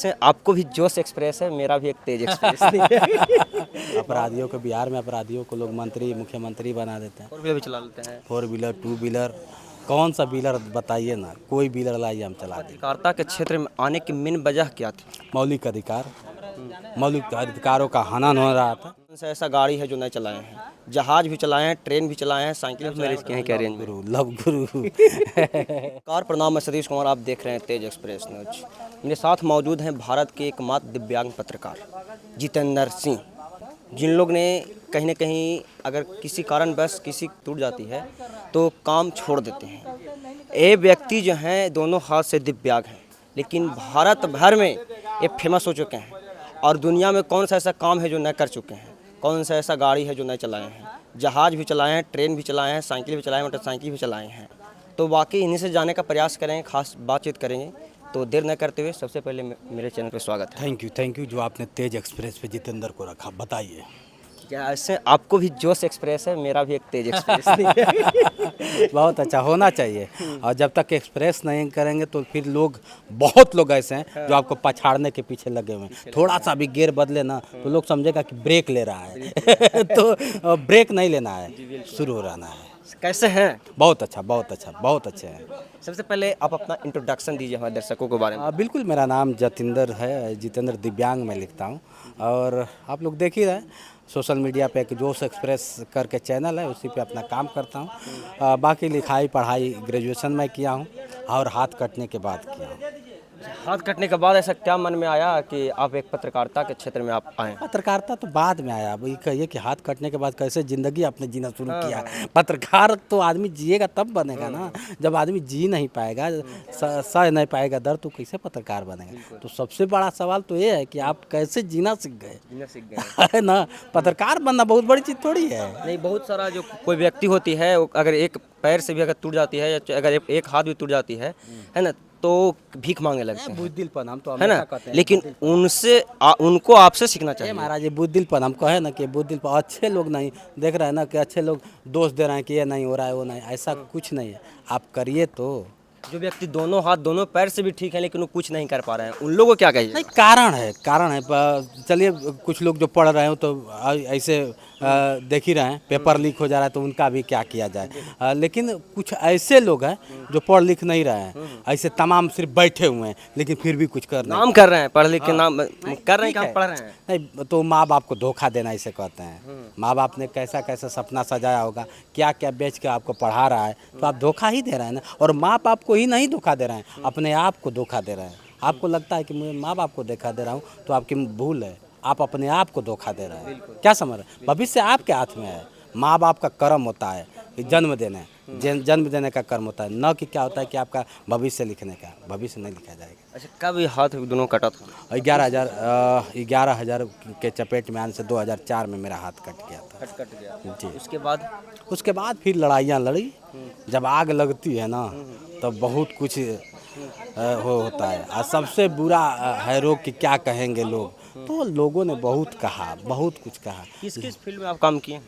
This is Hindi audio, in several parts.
ऐसे आपको भी जोश एक्सप्रेस है, मेरा भी एक तेज एक्सप्रेस नहीं है। अपराधियों को बिहार में अपराधियों को लोग मंत्री मुख्यमंत्री बना देते हैं। फोर व्हीलर भी चला लेते हैं। 4 व्हीलर 2 व्हीलर कौन सा व्हीलर बताइए ना, कोई व्हीलर लाइए हम चला देंगे। पत्रकारिता के क्षेत्र में आने की मेन वजह क्या थी? मौलिक अधिकार, मौलिक अधिकारों का हनन हो रहा था। कौन सा ऐसा गाड़ी है जो नहीं चलाए हैं? जहाज भी चलाए हैं, ट्रेन भी चलाए हैं, साइकिल भी मेरे इसके हैं क्या रेंज में। गुरु लव गुरु कार प्रणाम, मैं सतीश कुमार, आप देख रहे हैं तेज एक्सप्रेस न्यूज। मेरे साथ मौजूद हैं भारत के एकमात्र दिव्यांग पत्रकार जितेंद्र सिंह, जिन लोग ने कहीं ना कहीं अगर किसी कारणवश किसी टूट जाती है तो काम छोड़ देते हैं। ये व्यक्ति जो हैं दोनों हाथ से दिव्यांग हैं, लेकिन भारत भर में ये फेमस हो चुके हैं। और दुनिया में कौन सा ऐसा काम है जो न कर चुके हैं? कौन सा ऐसा गाड़ी है जो नहीं चलाए हैं? जहाज भी चलाए हैं, ट्रेन भी चलाए हैं, साइकिल भी चलाए हैं, मोटरसाइकिल भी चलाए हैं। तो वाकई इन्हीं से जाने का प्रयास करेंगे, खास बातचीत करेंगे। तो देर न करते हुए सबसे पहले मेरे चैनल पर स्वागत है। थैंक यू जो आपने तेज एक्सप्रेस पे जितेंद्र को रखा, बताइए। क्या ऐसे आपको भी जोश एक्सप्रेस है, मेरा भी एक तेज एक्सप्रेस नहीं है। बहुत अच्छा होना चाहिए। और जब तक एक्सप्रेस नहीं करेंगे तो फिर बहुत लोग ऐसे हैं जो आपको पछाड़ने के पीछे लगे हुए हैं। थोड़ा सा भी गियर बदले ना तो लोग समझेगा कि ब्रेक ले रहा है तो ब्रेक नहीं लेना है, शुरू रहना है। कैसे हैं? बहुत अच्छा, बहुत अच्छा, बहुत अच्छे हैं। सबसे पहले आप अपना इंट्रोडक्शन दीजिए हमारे दर्शकों के बारे में। बिल्कुल, मेरा नाम जतिंदर है, जितेंद्र दिव्यांग में लिखता हूँ। और आप लोग देख ही रहे हैं सोशल मीडिया पे एक जोश एक्सप्रेस करके चैनल है, उसी पे अपना काम करता हूँ। बाकी लिखाई पढ़ाई ग्रेजुएशन में किया हूँ और हाथ कटने के बाद किया हूँ। हाथ कटने के बाद ऐसा क्या मन में आया कि आप एक पत्रकारिता के क्षेत्र में आप आए? पत्रकारिता तो बाद में आया। अब ये कहिए कि हाथ कटने के बाद कैसे ज़िंदगी आपने जीना शुरू किया। पत्रकार तो आदमी जिएगा तब बनेगा ना, जब आदमी जी नहीं पाएगा, सह नहीं पाएगा दर्द, तो कैसे पत्रकार बनेगा। तो सबसे बड़ा सवाल तो ये है कि आप कैसे जीना सीख गए। जीना सीख गए है ना, पत्रकार बनना बहुत बड़ी चीज़ थोड़ी है। नहीं, बहुत सारा जो कोई व्यक्ति होती है, अगर एक पैर से भी अगर टूट जाती है या अगर एक हाथ भी टूट जाती है ना, तो भीख मांगने लगते हैं, बुद्धिलपन हम तो है ना। हमेशा कहते हैं। लेकिन उनको आपसे सीखना चाहिए। महाराज ये बुद्धिलपन हम कहे ना कि बुद्धिलपन, अच्छे लोग नहीं देख रहे हैं ना कि अच्छे लोग दोष दे रहे हैं कि ये नहीं हो रहा है वो नहीं, ऐसा कुछ नहीं है। आप करिए तो। जो व्यक्ति दोनों हाथ दोनों पैर से भी ठीक है लेकिन वो कुछ नहीं कर पा रहे हैं, उन लोगों को क्या कहिए? नहीं, कारण है चलिए कुछ लोग जो पढ़ रहे हो तो ऐसे देख ही रहे हैं, पेपर लीक हो जा रहा है तो उनका भी क्या किया जाए। लेकिन कुछ ऐसे लोग हैं जो पढ़ लिख नहीं रहे हैं, ऐसे तमाम सिर्फ बैठे हुए हैं लेकिन फिर भी कुछ कर नहीं। नाम कर रहे हैं, पढ़ लिख के नाम कर रहे हैं कि हम पढ़ रहे हैं। नहीं तो माँ बाप को धोखा देना इसे कहते हैं। माँ बाप ने कैसा कैसा सपना सजाया होगा, क्या क्या बेच के आपको पढ़ा रहा है, तो आप धोखा ही दे रहे हैं ना। और माँ बाप को ही नहीं धोखा दे रहे हैं, अपने आप को धोखा दे रहे हैं। आपको लगता है कि मैं माँ बाप को धोखा दे रहा हूँ तो आपकी भूल है, आप अपने आप को धोखा दे रहे हैं। क्या समझ रहे हैं? भविष्य आपके हाथ में है। माँ बाप का कर्म होता है कि जन्म देने का कर्म होता है, न कि क्या होता है कि आपका भविष्य लिखने का। भविष्य नहीं लिखा जाएगा। अच्छा, कब ये हाथ दोनों कटा था? 11,000 के चपेट में आने से 2004 में मेरा हाथ कट गया था। कट गया जी। उसके बाद फिर लड़ाइयाँ लड़ी। जब आग लगती है ना तब बहुत कुछ होता है। और सबसे बुरा है रोग कि क्या कहेंगे लोग। तो लोगों ने बहुत कहा, बहुत कुछ कहा। किस फील्ड में आप काम किए?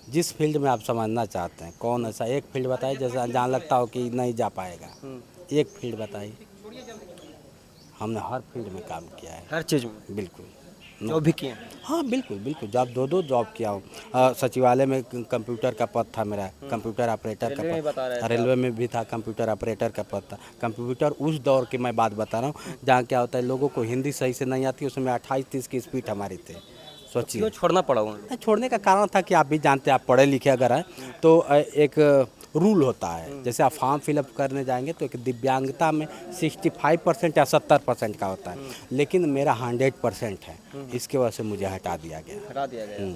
जिस फील्ड में आप समझना चाहते हैं, कौन ऐसा एक फील्ड बताइए जैसे जहाँ लगता हो कि नहीं जा पाएगा। एक फील्ड बताइए। हमने हर फील्ड में काम किया है, हर चीज़ में। बिल्कुल। जॉब भी किए? हाँ बिल्कुल, जॉब दो जॉब किया हूँ। सचिवालय में कंप्यूटर का पद था मेरा, कंप्यूटर ऑपरेटर का पद। रेलवे में भी था, कंप्यूटर ऑपरेटर का पद था। कंप्यूटर उस दौर की मैं बात बता रहा हूँ जहाँ क्या होता है, लोगों को हिंदी सही से नहीं आती, उसमें 28-30 की स्पीड हमारी थी। सोचिए। क्यों छोड़ना पड़ा उन्हें? छोड़ने का कारण था कि आप भी जानते हैं, आप पढ़े लिखे अगर हैं तो एक रूल होता है। जैसे आप फॉर्म फिलअप करने जाएंगे तो एक दिव्यांगता में 65% या 70% का होता है, लेकिन मेरा 100% है। इसके वजह से मुझे हटा दिया गया।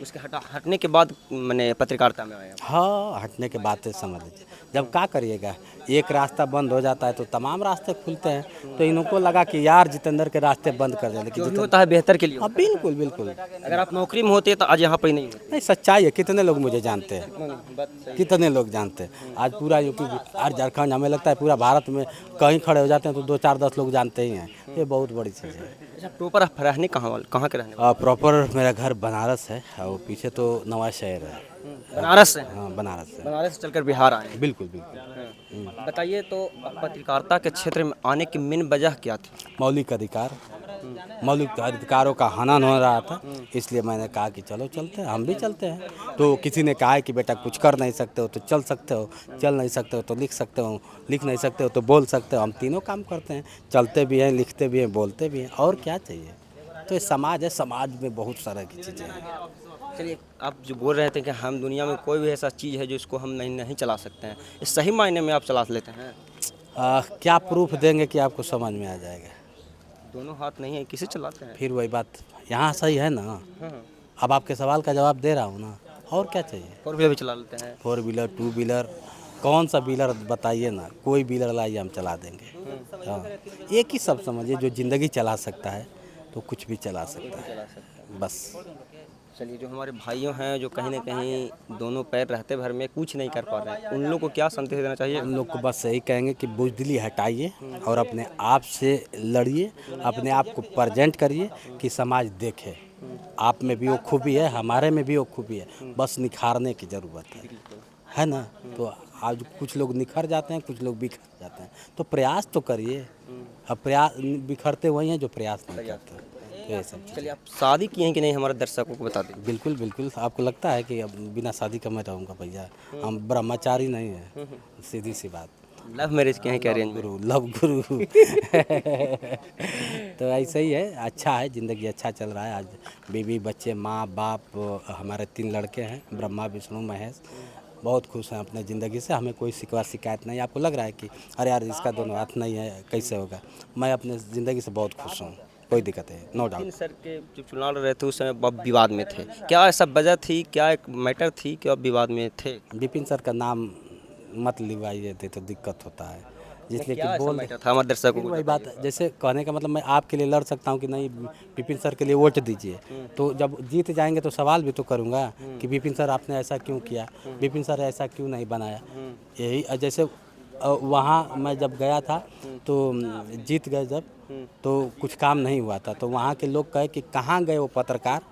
उसके हटने के बाद मैंने पत्रकारिता में आया। हाँ, हटने के बाद से समझ लीजिए। जब क्या करिएगा, एक रास्ता बंद हो जाता है तो तमाम रास्ते खुलते हैं। तो इनको लगा कि यार जितेंद्र के रास्ते बंद कर दें, लेकिन होता है बेहतर के लिए। हाँ बिल्कुल। अगर आप नौकरी में होते तो आज यहाँ पे नहीं होते। नहीं, सच्चाई है। कितने लोग मुझे जानते हैं, कितने लोग जानते हैं। आज पूरा यूपी बिहार झारखंड, हमें लगता है पूरा भारत में कहीं खड़े हो जाते हैं तो 2-4-10 लोग जानते ही हैं। ये बहुत बड़ी चीज़ है। अच्छा, प्रॉपर आप रहने कहाँ के रहने? प्रॉपर मेरा घर बनारस है और पीछे तो नवा शहर है। बनारस से? हाँ, बनारस से। बनारस से चलकर बिहार आए? बिल्कुल। बताइए, तो पत्रकारिता के क्षेत्र में आने की मेन वजह क्या थी? मौलिक अधिकार, मौलिक अधिकारों का हनन हो रहा था, इसलिए मैंने कहा कि चलो चलते हैं, हम भी चलते हैं। तो किसी ने कहा है कि बेटा कुछ कर नहीं सकते हो तो चल सकते हो, चल नहीं सकते हो तो लिख सकते हो, लिख नहीं सकते हो तो बोल सकते हो। हम तीनों काम करते हैं, चलते भी हैं, लिखते भी हैं, बोलते भी हैं, और क्या चाहिए। तो ये समाज है, समाज में बहुत सारा की चीज़ें हैं। चलिए, आप जो बोल रहे थे कि हम दुनिया में कोई भी ऐसा चीज़ है जिसको हम नहीं चला सकते हैं, इस सही मायने में आप चला लेते हैं? क्या प्रूफ देंगे कि आपको समझ में आ जाएगा। दोनों हाथ नहीं है, किसे चलाते हैं? फिर वही बात यहाँ सही है ना। हाँ, अब आपके सवाल का जवाब दे रहा हूँ ना, और क्या चाहिए। 4 व्हीलर भी चला लेते हैं? 4 व्हीलर, 2 व्हीलर, कौन सा व्हीलर बताइए ना, कोई व्हीलर लाइए हम चला देंगे। हाँ, एक ही सब समझिए, जो ज़िंदगी चला सकता है तो कुछ भी चला सकता है, चला सकते हैं। बस। चलिए, जो हमारे भाइयों हैं जो कहीं न कहीं दोनों पैर रहते भर में कुछ नहीं कर पा रहे हैं, उन लोग को क्या संदेश देना चाहिए? उन लोग को बस यही कहेंगे कि बुज़दिली हटाइए और अपने आप से लड़िए, अपने आप को प्रेजेंट करिए कि समाज देखे। आप में भी वो खूबी है, हमारे में भी वो खूबी है, बस निखारने की ज़रूरत है ना। तो आज कुछ लोग निखर जाते हैं, कुछ लोग बिखर जाते हैं, तो प्रयास तो करिए। अब प्रयास बिखरते वही हैं जो प्रयास नहीं करते। तो ये सब चीज़ें। चलिए, आप शादी किए हैं कि नहीं हमारे दर्शकों को बता दीजिए। बिल्कुल बिल्कुल, आपको लगता है कि अब बिना शादी का मैं रहूँगा भैया? हम ब्रह्मचारी नहीं हैं, सीधी सी बात। लव मैरिज किए हैं क्या अरेंज में? गुरु, लव गुरु। तो ऐसे ही है, अच्छा है, ज़िंदगी अच्छा चल रहा है। आज बीवी, बच्चे, माँ बाप, हमारे 3 लड़के हैं, ब्रह्मा, विष्णु, महेश। बहुत खुश हैं अपने ज़िंदगी से, हमें कोई शिकवा शिकायत नहीं। आपको लग रहा है कि अरे यार इसका दोनों हाथ नहीं है, कैसे होगा। मैं अपने ज़िंदगी से बहुत खुश हूँ, कोई दिक्कत है, नो डाउट। 3 सर के जब चुनाव लड़ रहे थे उस समय आप विवाद में थे, क्या ऐसा वजह थी, क्या एक मैटर थी कि आप विवाद में थे? विपिन सर का नाम मत लिवाइए थे तो दिक्कत होता है, इसलिए कि क्या ऐसा बोल मैटर था हमारे दर्शकों फिर को वही बताइए। बात, जैसे कहने का मतलब मैं आपके लिए लड़ सकता हूँ कि नहीं विपिन सर के लिए वोट दीजिए, तो जब जीत जाएंगे तो सवाल भी तो करूँगा कि विपिन सर आपने ऐसा क्यों किया, विपिन सर ऐसा क्यों नहीं बनाया। यही जैसे वहाँ मैं जब गया था तो जीत गए जब, तो कुछ काम नहीं हुआ था, तो वहाँ के लोग कहे कि कहाँ गए वो पत्रकार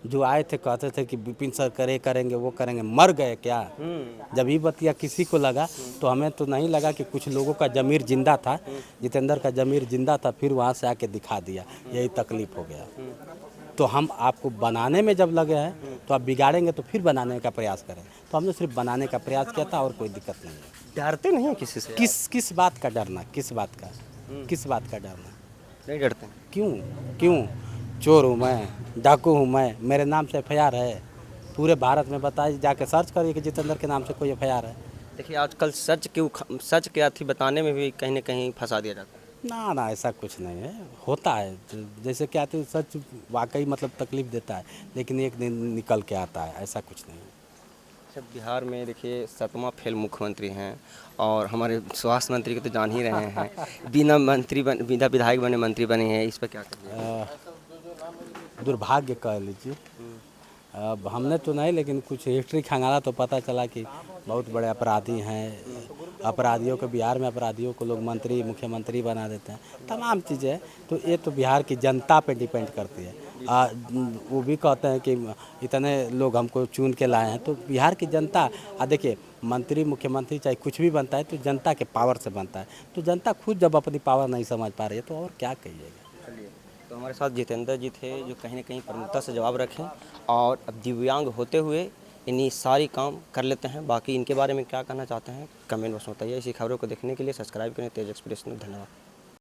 जो आए थे, कहते थे कि विपिन सर करेंगे वो करेंगे, मर गए क्या। जब ये बतिया किसी को लगा तो हमें तो नहीं लगा कि कुछ लोगों का ज़मीर जिंदा था, जितेंद्र का ज़मीर जिंदा था, फिर वहाँ से आके दिखा दिया, यही तकलीफ हो गया। तो हम आपको बनाने में जब लगे हैं तो आप बिगाड़ेंगे तो फिर बनाने का प्रयास करें, तो हमने सिर्फ बनाने का प्रयास किया था और कोई दिक्कत नहीं है। डरते नहीं हैं किसी से? किस बात का डरना, किस बात का, किस बात का डरना, नहीं डरते हैं? क्यों क्यों। चोर हूँ मैं, डाकू हूँ मैं, मेरे नाम से एफआईआर है। पूरे भारत में बताइए, जाके सर्च करिए कि जितेंद्र के नाम से कोई एफआईआर है। देखिए, आजकल सच क्या थी बताने में भी कहीं न कहीं फंसा दिया जाता है। ना ना, ऐसा कुछ नहीं है, होता है। जैसे क्या तो सच वाकई मतलब तकलीफ देता है, लेकिन एक दिन निकल के आता है, ऐसा कुछ नहीं है। अच्छा, बिहार में देखिए 7वां फेल मुख्यमंत्री हैं और हमारे स्वास्थ्य मंत्री को तो जान ही रहे हैं। बिना विधायक बने मंत्री बने हैं, इस पर क्या कहेंगे? दुर्भाग्य कह लीजिए। अब हमने तो नहीं, लेकिन कुछ हिस्ट्री खंगाला तो पता चला कि बहुत बड़े अपराधी हैं। अपराधियों को, बिहार में अपराधियों को लोग मंत्री, मुख्यमंत्री बना देते हैं, तमाम चीज़ें। तो ये तो बिहार की जनता पे डिपेंड करती है। वो भी कहते हैं कि इतने लोग हमको चुन के लाए हैं, तो बिहार की जनता। देखिए, मंत्री, मुख्यमंत्री चाहे कुछ भी बनता है तो जनता के पावर से बनता है, तो जनता खुद जब अपनी पावर नहीं समझ पा रही है तो और क्या कहिएगा। चलिए, तो हमारे साथ जितेंद्र जी थे जो कहीं न कहीं प्रमुखता से जवाब रखें और अब दिव्यांग होते हुए इन्हीं सारी काम कर लेते हैं। बाकी इनके बारे में क्या कहना चाहते हैं कमेंट बॉक्स में बताइए। ऐसी खबरों को देखने के लिए सब्सक्राइब करें तेज एक्सप्रेस में। धन्यवाद।